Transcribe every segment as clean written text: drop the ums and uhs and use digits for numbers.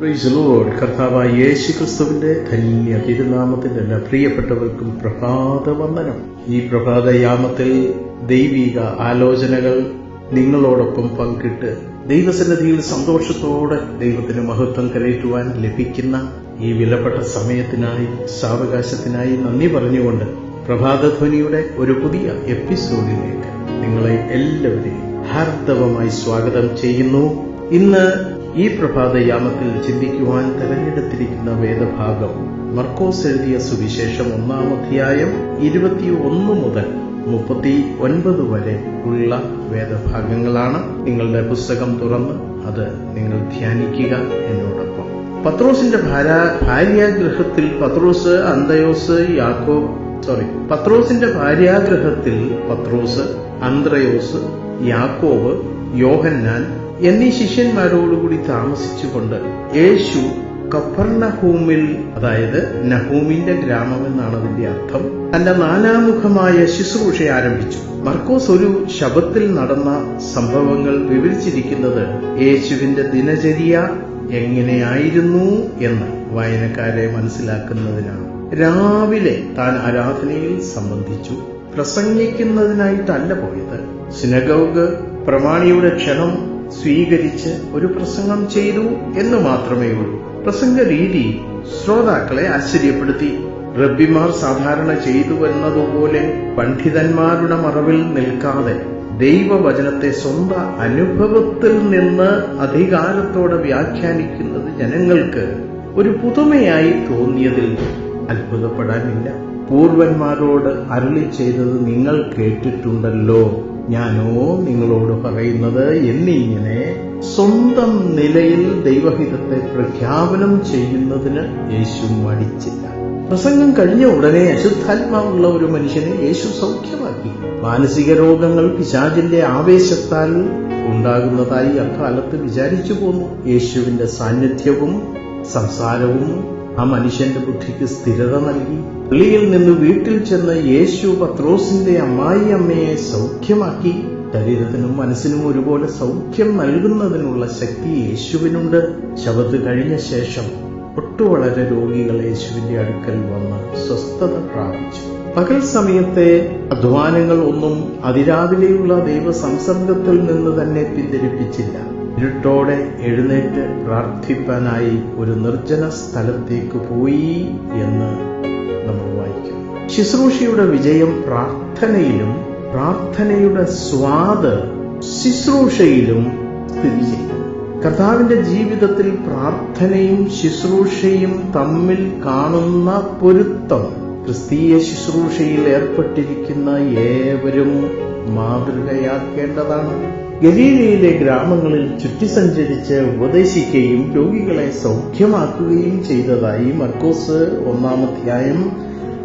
Praise the Lord. കർത്താവായ യേശുക്രിസ്തുവിന്റെ ധന്യ തിരുനാമത്തിൽ എല്ലാ പ്രിയപ്പെട്ടവർക്കും പ്രഭാതവന്ദനം. ഈ പ്രഭാതയാമത്തിൽ ദൈവിക ആലോചനകൾ നിങ്ങളോടൊപ്പം പങ്കിട്ട് ദൈവസന്നിധിയിൽ സന്തോഷത്തോടെ ദൈവത്തിന് മഹത്വം കരയറ്റുവാൻ ലഭിക്കുന്ന ഈ വിലപ്പെട്ട സമയത്തിനായി സാവകാശത്തിനായി നന്ദി പറഞ്ഞുകൊണ്ട് പ്രഭാതധ്വനിയുടെ ഒരു പുതിയ എപ്പിസോഡിലേക്ക് നിങ്ങളെ എല്ലാവരെയും ഹാർദവമായി സ്വാഗതം ചെയ്യുന്നു. ഇന്ന് ഈ പ്രഭാതയാമത്തിൽ ചിന്തിക്കുവാൻ തെരഞ്ഞെടുത്തിരിക്കുന്ന വേദഭാഗം മർക്കോസ് എഴുതിയ സുവിശേഷം 1-ാം അധ്യായം 21 മുതൽ 39 വരെ ഉള്ള വേദഭാഗങ്ങളാണ്. നിങ്ങളുടെ പുസ്തകം തുറന്ന് അത് നിങ്ങൾ ധ്യാനിക്കുക എന്നോടൊപ്പം. പത്രോസിന്റെ ഭാര്യാഗൃഹത്തിൽ പത്രോസിന്റെ ഭാര്യാഗൃഹത്തിൽ പത്രോസ്, അന്ത്രയോസ്, യാക്കോബ്, യോഹന്നാൻ എന്നീ ശിഷ്യന്മാരോടുകൂടി താമസിച്ചുകൊണ്ട് യേശു കഫർനഹൂമിൽ, അതായത് നഹൂമിന്റെ ഗ്രാമം എന്നാണ് അതിന്റെ അർത്ഥം, തന്റെ നാനാമുഖമായ ശുശ്രൂഷ ആരംഭിച്ചു. മർക്കോസ് ഒരു ശബത്തിൽ നടന്ന സംഭവങ്ങൾ വിവരിച്ചിരിക്കുന്നത് യേശുവിന്റെ ദിനചര്യ എങ്ങനെയായിരുന്നു എന്ന് വായനക്കാരെ മനസ്സിലാക്കുന്നതിനാണ്. രാവിലെ താൻ ആരാധനയിൽ സംബന്ധിച്ചു. പ്രസംഗിക്കുന്നതിനായിട്ടല്ല പോയത്. സിനഗോഗ് പ്രമാണിയുടെ ക്ഷണം സ്വീകരിച്ച് ഒരു പ്രസംഗം ചെയ്തു എന്ന് മാത്രമേ ഉള്ളൂ. പ്രസംഗ രീതി ശ്രോതാക്കളെ ആശ്ചര്യപ്പെടുത്തി. റബ്ബിമാർ സാധാരണ ചെയ്തു എന്നതുപോലെ പണ്ഡിതന്മാരുടെ മറവിൽ നിൽക്കാതെ ദൈവവചനത്തെ സ്വന്തം അനുഭവത്തിൽ നിന്ന് അധികാരത്തോടെ വ്യാഖ്യാനിക്കുന്നത് ജനങ്ങൾക്ക് ഒരു പുതുമയായി തോന്നിയതിൽ അത്ഭുതപ്പെടാനില്ല. പൂർവന്മാരോട് അരുളി ചെയ്തത് നിങ്ങൾ കേട്ടിട്ടുണ്ടല്ലോ, ഞാനോ നിങ്ങളോട് പറയുന്നത് എന്നിങ്ങനെ സ്വന്തം നിലയിൽ ദൈവഹിതത്തെ പ്രഖ്യാപനം ചെയ്യുന്നതിന് യേശു മടിച്ചില്ല. പ്രസംഗം കഴിഞ്ഞ ഉടനെ അശുദ്ധാത്മാവുള്ള ഒരു മനുഷ്യനെ യേശു സൗഖ്യമാക്കി. മാനസിക രോഗങ്ങൾ പിശാചിന്റെ ആവേശത്താൽ ഉണ്ടാകുന്നതായി അക്കാലത്ത് വിചാരിച്ചു പോന്നു. യേശുവിന്റെ സാന്നിധ്യവും സംസാരവും ആ മനുഷ്യന്റെ ബുദ്ധിക്ക് സ്ഥിരത നൽകി. പള്ളിയിൽ നിന്ന് വീട്ടിൽ ചെന്ന് യേശു പത്രോസിന്റെ അമ്മായിയമ്മയെ സൗഖ്യമാക്കി. ശരീരത്തിനും മനസ്സിനും ഒരുപോലെ സൗഖ്യം നൽകുന്നതിനുള്ള ശക്തി യേശുവിനുണ്ട്. ശബത്ത് കഴിഞ്ഞ ശേഷം വളരെ രോഗികൾ യേശുവിന്റെ അടുക്കൽ വന്ന് സ്വസ്ഥത പ്രാപിച്ചു. പകൽ സമയത്തെ അധ്വാനങ്ങൾ ഒന്നും അതിരാവിലെയുള്ള ദൈവ സംസർഗത്തിൽ നിന്ന് തന്നെ പിന്തിരിപ്പിച്ചില്ല. ഇരുട്ടോടെ എഴുന്നേറ്റ് പ്രാർത്ഥിപ്പാനായി ഒരു നിർജ്ജന സ്ഥലത്തേക്ക് പോയി എന്ന് നമ്മൾ വായിക്കും. ശുശ്രൂഷയുടെ വിജയം പ്രാർത്ഥനയിലും പ്രാർത്ഥനയുടെ സ്വാദ് ശുശ്രൂഷയിലും സ്ഥിതി ചെയ്യുന്നു. കർത്താവിന്റെ ജീവിതത്തിൽ പ്രാർത്ഥനയും ശുശ്രൂഷയും തമ്മിൽ കാണുന്ന പൊരുത്തം ക്രിസ്തീയ ശുശ്രൂഷയിൽ ഏർപ്പെട്ടിരിക്കുന്ന ഏവരും മാതൃകയാക്കേണ്ടതാണ്. ഗലീലയിലെ ഗ്രാമങ്ങളിൽ ചുറ്റി സഞ്ചരിച്ച് ഉപദേശിക്കുകയും രോഗികളെ സൗഖ്യമാക്കുകയും ചെയ്തതായി മർക്കോസ് 1-ാം അധ്യായം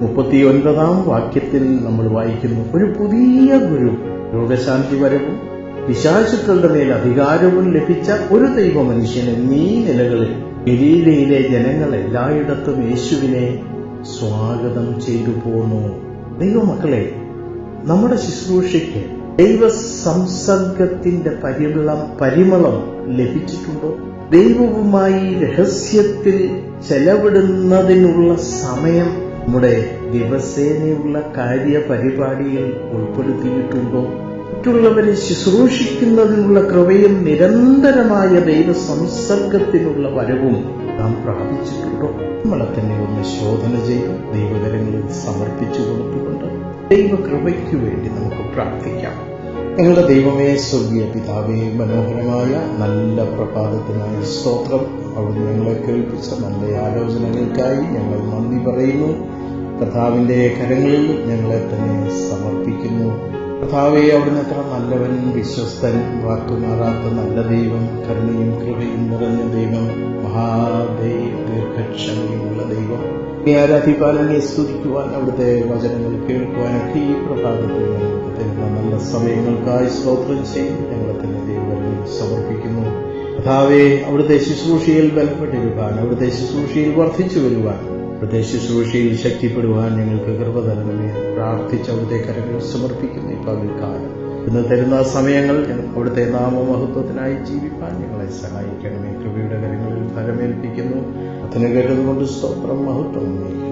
39-ാം വാക്യത്തിൽ നമ്മൾ വായിക്കുന്നു. ഒരു പുതിയ ഗുരു, രോഗശാന്തി വരവും പിശാചുക്കളുടെ മേൽ അധികാരവും ലഭിച്ച ഒരു ദൈവ മനുഷ്യൻ എന്നീ നിലകളിൽ ഗലീലയിലെ ജനങ്ങൾ എല്ലായിടത്തും യേശുവിനെ സ്വാഗതം ചെയ്തു പോന്നു. ദൈവമക്കളെ, നമ്മുടെ ശുശ്രൂഷയ്ക്ക് ദൈവ സംസർഗത്തിന്റെ പരിമളം ലഭിച്ചിട്ടുണ്ടോ? ദൈവവുമായി രഹസ്യത്തിൽ ചെലവിടുന്നതിനുള്ള സമയം നമ്മുടെ ദിവസേനയുള്ള കാര്യപരിപാടിയിൽ ഉൾപ്പെടുത്തിയിട്ടുണ്ടോ? മറ്റുള്ളവരെ ശുശ്രൂഷിക്കുന്നതിനുള്ള കൃപയും നിരന്തരമായ ദൈവ സംസർഗത്തിനുള്ള വരവും നാം പ്രാപിച്ചിട്ടുണ്ടോ? നമ്മളെ തന്നെ ഒന്ന് ശോധന ചെയ്ത് ദൈവകരങ്ങളിൽ സമർപ്പിച്ചു കൊടുത്തുകൊണ്ട് ദൈവകൃപയ്ക്കു വേണ്ടി നമുക്ക് പ്രാർത്ഥിക്കാം. ഞങ്ങളുടെ ദൈവമേ, സ്വർഗീയ പിതാവേ, മനോഹരമായ നല്ല പ്രഭാതത്തിനായി സ്തോത്രം. അവിടുന്ന് ഞങ്ങളെ കേൾപ്പിച്ച നല്ല ആലോചനകൾക്കായി ഞങ്ങൾ നന്ദി പറയുന്നു. കർത്താവിന്റെ കരങ്ങളിൽ ഞങ്ങളെ തന്നെ സമർപ്പിക്കുന്നു. കർത്താവേ, അവിടുന്ന് എത്ര നല്ലവൻ, വിശ്വസ്തൻ, വാക്കുമാറാത്ത നല്ല ദൈവം, കരുണയും കൃപയും നിറഞ്ഞ ദൈവം, ദീർഘക്ഷമയുള്ള ദൈവം. നീ ആരാധിപ്പാനെ സ്തുതിക്കുവാൻ, അവിടുത്തെ വചനങ്ങൾ കേൾക്കുവാനൊക്കെ ഈ പ്രഭാതത്തിൽ ഞങ്ങൾക്ക് തരുന്ന നല്ല സമയങ്ങൾക്കായി സ്തോത്രം ചെയ്ത് ഞങ്ങളെ തന്നെ ദൈവങ്ങളിൽ സമർപ്പിക്കുന്നു. കർത്താവേ, അവിടുത്തെ ശുശ്രൂഷയിൽ ബലപ്പെട്ടിരുവാൻ, അവിടുത്തെ ശുശ്രൂഷയിൽ വർദ്ധിച്ചു വരുവാൻ, അവിടുത്തെ ശുശ്രൂഷയിൽ ശക്തിപ്പെടുവാൻ ഞങ്ങൾക്ക് കൃപ തരണമേ. പ്രാർത്ഥിച്ച് അവിടുത്തെ കരങ്ങളിൽ സമർപ്പിക്കുന്ന ഈ പകൽക്കാലം ഇന്ന് തരുന്ന സമയങ്ങൾ അവിടുത്തെ നാമമഹത്വത്തിനായി ജീവിപ്പാൻ ഞങ്ങളെ സഹായിക്കണമേ. കൃപയുടെ കരങ്ങളിൽ ഭരമേൽപ്പിക്കുന്നു. അതിന് കേട്ടതുകൊണ്ട് സ്തോത്രം, മഹത്വം.